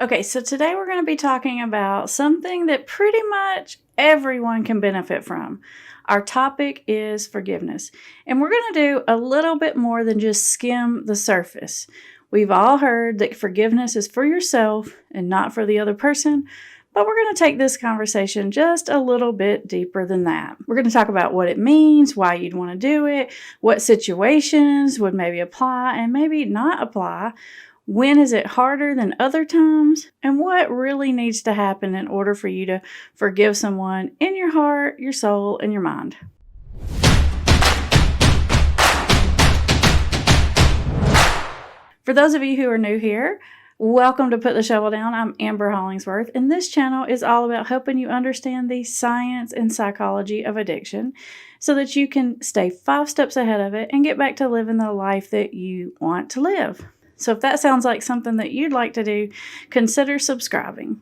Okay, so today we're going to be talking about something that pretty much everyone can benefit from. Our topic is forgiveness, and we're going to do a little bit more than just skim the surface. We've all heard that forgiveness is for yourself and not for the other person, but we're going to take this conversation just a little bit deeper than that. We're going to talk about what it means, why you'd want to do it, what situations would maybe apply and maybe not apply. When is it harder than other times? And what really needs to happen in order for you to forgive someone in your heart, your soul, and your mind? For those of you who are new here, welcome to Put the Shovel Down. I'm Amber Hollingsworth, and this channel is all about helping you understand the science and psychology of addiction so that you can stay 5 steps ahead of it and get back to living the life that you want to live. So if that sounds like something that you'd like to do, consider subscribing.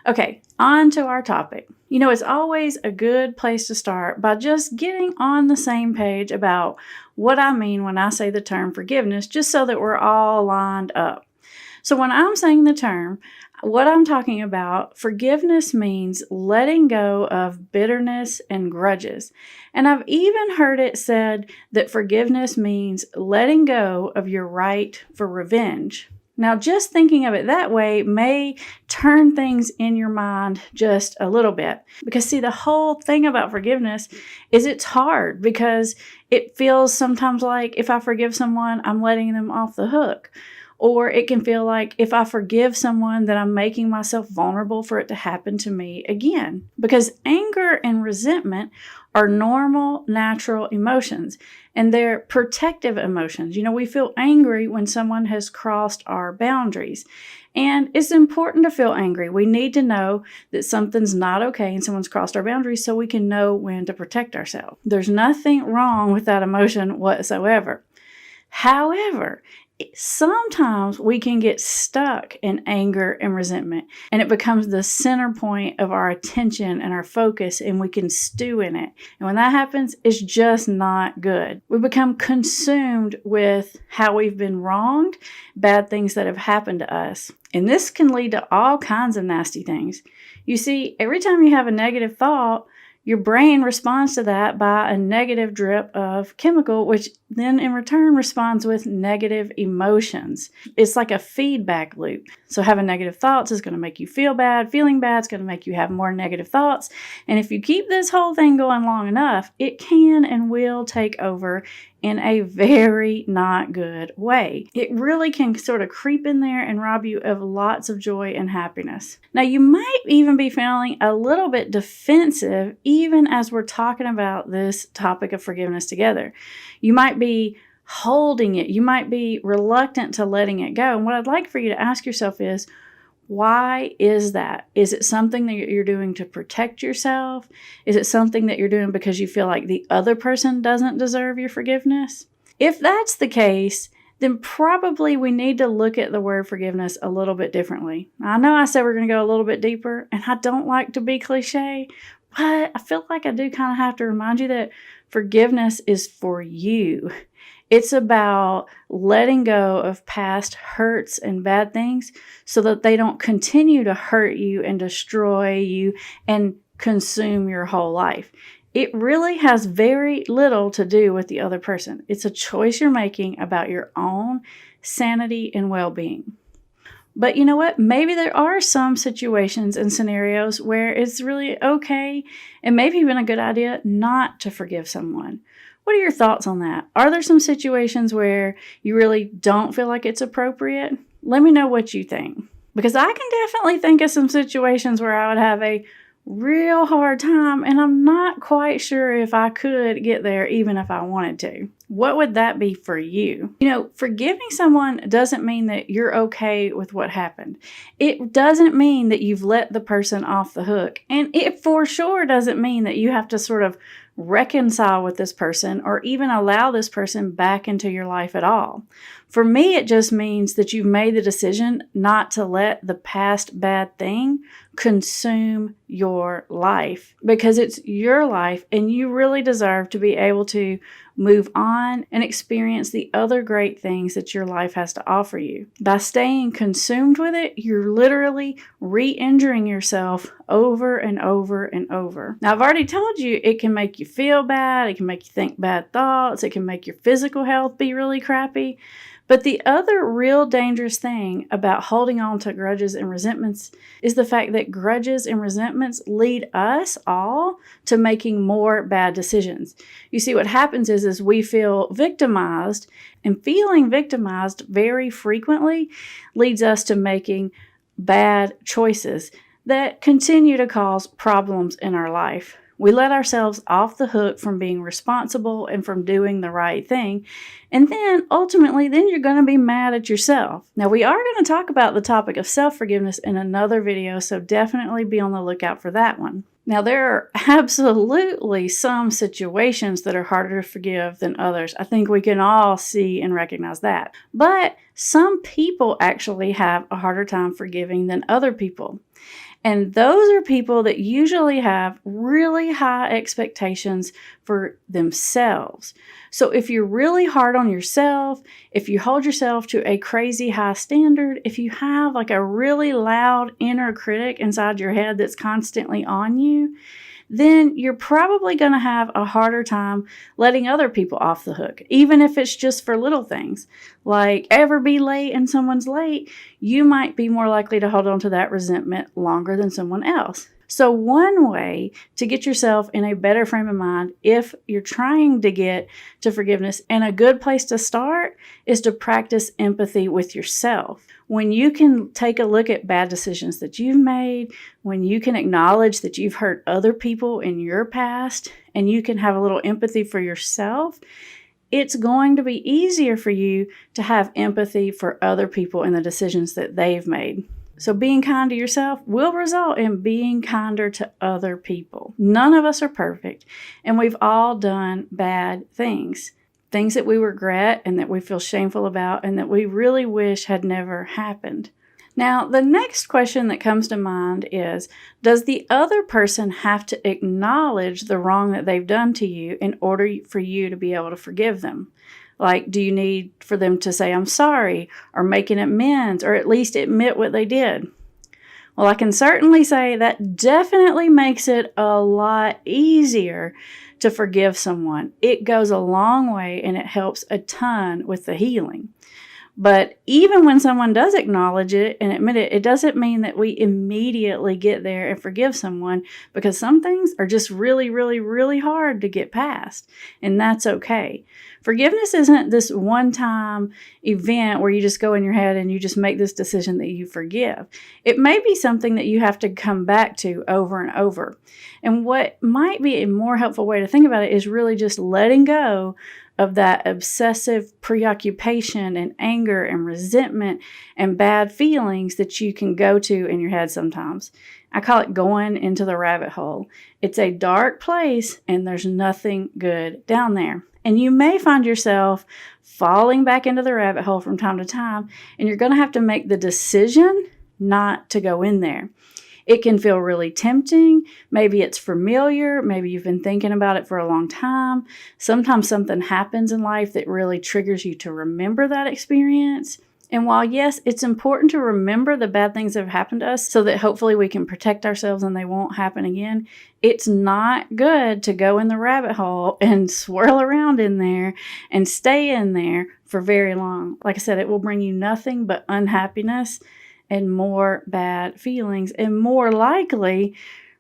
Okay, on to our topic. It's always a good place to start by just getting on the same page about what I mean when I say the term forgiveness, just so that we're all lined up. So when I'm saying the term, what I'm talking about, forgiveness means letting go of bitterness and grudges. And I've even heard it said that forgiveness means letting go of your right for revenge. Now, just thinking of it that way may turn things in your mind just a little bit. Because see, the whole thing about forgiveness is it's hard because it feels sometimes like if I forgive someone, I'm letting them off the hook. Or it can feel like if I forgive someone, that I'm making myself vulnerable for it to happen to me again. Because anger and resentment are normal, natural emotions, and they're protective emotions. We feel angry when someone has crossed our boundaries. And it's important to feel angry. We need to know that something's not okay and someone's crossed our boundaries so we can know when to protect ourselves. There's nothing wrong with that emotion whatsoever. However, sometimes we can get stuck in anger and resentment, and it becomes the center point of our attention and our focus, and we can stew in it. And when that happens, it's just not good. We become consumed with how we've been wronged, bad things that have happened to us. And this can lead to all kinds of nasty things. You see, every time you have a negative thought, your brain responds to that by a negative drip of chemical, which then in return responds with negative emotions. It's like a feedback loop. So having negative thoughts is going to make you feel bad. Feeling bad is going to make you have more negative thoughts. And if you keep this whole thing going long enough, it can and will take over in a very not good way. It really can sort of creep in there and rob you of lots of joy and happiness. Now, you might even be feeling a little bit defensive even as we're talking about this topic of forgiveness together. You might be holding it. You might be reluctant to letting it go. And what I'd like for you to ask yourself is, why is that? Is it something that you're doing to protect yourself? Is it something that you're doing because you feel like the other person doesn't deserve your forgiveness? If that's the case, then probably we need to look at the word forgiveness a little bit differently. I know I said we're going to go a little bit deeper, and I don't like to be cliche, but I feel like I do kind of have to remind you that forgiveness is for you. It's about letting go of past hurts and bad things so that they don't continue to hurt you and destroy you and consume your whole life. It really has very little to do with the other person. It's a choice you're making about your own sanity and well-being. But you know what? Maybe there are some situations and scenarios where it's really okay and maybe even a good idea not to forgive someone. What are your thoughts on that? Are there some situations where you really don't feel like it's appropriate? Let me know what you think. Because I can definitely think of some situations where I would have a real hard time, and I'm not quite sure if I could get there even if I wanted to. What would that be for you? Forgiving someone doesn't mean that you're okay with what happened. It doesn't mean that you've let the person off the hook. And it for sure doesn't mean that you have to sort of reconcile with this person or even allow this person back into your life at all. For me, it just means that you've made the decision not to let the past bad thing consume your life, because it's your life and you really deserve to be able to move on and experience the other great things that your life has to offer you. By staying consumed with it, you're literally re-injuring yourself over and over and over. Now, I've already told you it can make you feel bad, it can make you think bad thoughts, it can make your physical health be really crappy. But the other real dangerous thing about holding on to grudges and resentments is the fact that grudges and resentments lead us all to making more bad decisions. You see, what happens is we feel victimized, and feeling victimized very frequently leads us to making bad choices that continue to cause problems in our life. We let ourselves off the hook from being responsible and from doing the right thing. And then ultimately, you're going to be mad at yourself. Now, we are going to talk about the topic of self-forgiveness in another video, so definitely be on the lookout for that one. Now, there are absolutely some situations that are harder to forgive than others. I think we can all see and recognize that. But some people actually have a harder time forgiving than other people. And those are people that usually have really high expectations for themselves. So if you're really hard on yourself, if you hold yourself to a crazy high standard, if you have like a really loud inner critic inside your head that's constantly on you, then you're probably going to have a harder time letting other people off the hook, even if it's just for little things. Like ever be late and someone's late, you might be more likely to hold on to that resentment longer than someone else. So one way to get yourself in a better frame of mind if you're trying to get to forgiveness, and a good place to start is to practice empathy with yourself. When you can take a look at bad decisions that you've made, when you can acknowledge that you've hurt other people in your past, and you can have a little empathy for yourself, it's going to be easier for you to have empathy for other people and the decisions that they've made. So being kind to yourself will result in being kinder to other people. None of us are perfect, and we've all done bad things. Things that we regret and that we feel shameful about and that we really wish had never happened. Now, the next question that comes to mind is, does the other person have to acknowledge the wrong that they've done to you in order for you to be able to forgive them? Like, do you need for them to say, I'm sorry, or make an amends, or at least admit what they did? Well, I can certainly say that definitely makes it a lot easier to forgive someone. It goes a long way and it helps a ton with the healing. But even when someone does acknowledge it and admit it, it doesn't mean that we immediately get there and forgive someone, because some things are just really, really, really hard to get past, and that's okay. Forgiveness isn't this one-time event where you just go in your head and you just make this decision that you forgive. It may be something that you have to come back to over and over. And what might be a more helpful way to think about it is really just letting go of that obsessive preoccupation and anger and resentment and bad feelings that you can go to in your head sometimes. I call it going into the rabbit hole. It's a dark place and there's nothing good down there. And you may find yourself falling back into the rabbit hole from time to time, and you're going to have to make the decision not to go in there. It can feel really tempting. Maybe it's familiar. Maybe you've been thinking about it for a long time. Sometimes something happens in life that really triggers you to remember that experience. And while, yes, it's important to remember the bad things that have happened to us so that hopefully we can protect ourselves and they won't happen again, it's not good to go in the rabbit hole and swirl around in there and stay in there for very long. Like I said, it will bring you nothing but unhappiness and more bad feelings, and more likely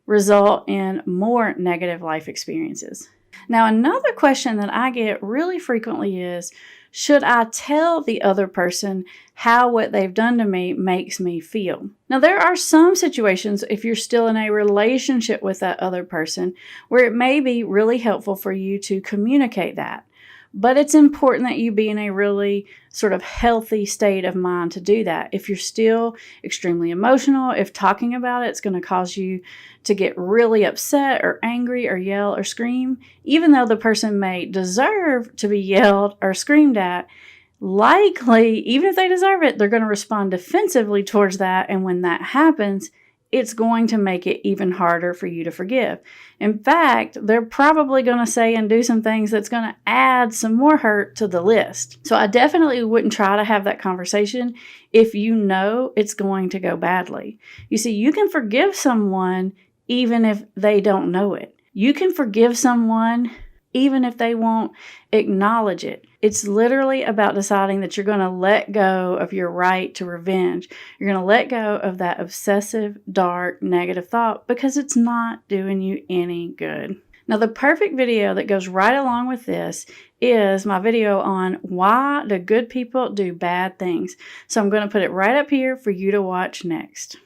result in more negative life experiences. Now, another question that I get really frequently is, should I tell the other person how what they've done to me makes me feel? Now, there are some situations, if you're still in a relationship with that other person, where it may be really helpful for you to communicate that. But it's important that you be in a really sort of healthy state of mind to do that. If you're still extremely emotional, if talking about it's going to cause you to get really upset or angry or yell or scream, even though the person may deserve to be yelled or screamed at, likely, even if they deserve it, they're going to respond defensively towards that. And when that happens, it's going to make it even harder for you to forgive. In fact, they're probably going to say and do some things that's going to add some more hurt to the list. So I definitely wouldn't try to have that conversation if you know it's going to go badly. You see, you can forgive someone even if they don't know it. You can forgive someone even if they won't acknowledge it. It's literally about deciding that you're going to let go of your right to revenge. You're going to let go of that obsessive, dark, negative thought because it's not doing you any good. Now, the perfect video that goes right along with this is my video on why do good people do bad things. So I'm going to put it right up here for you to watch next.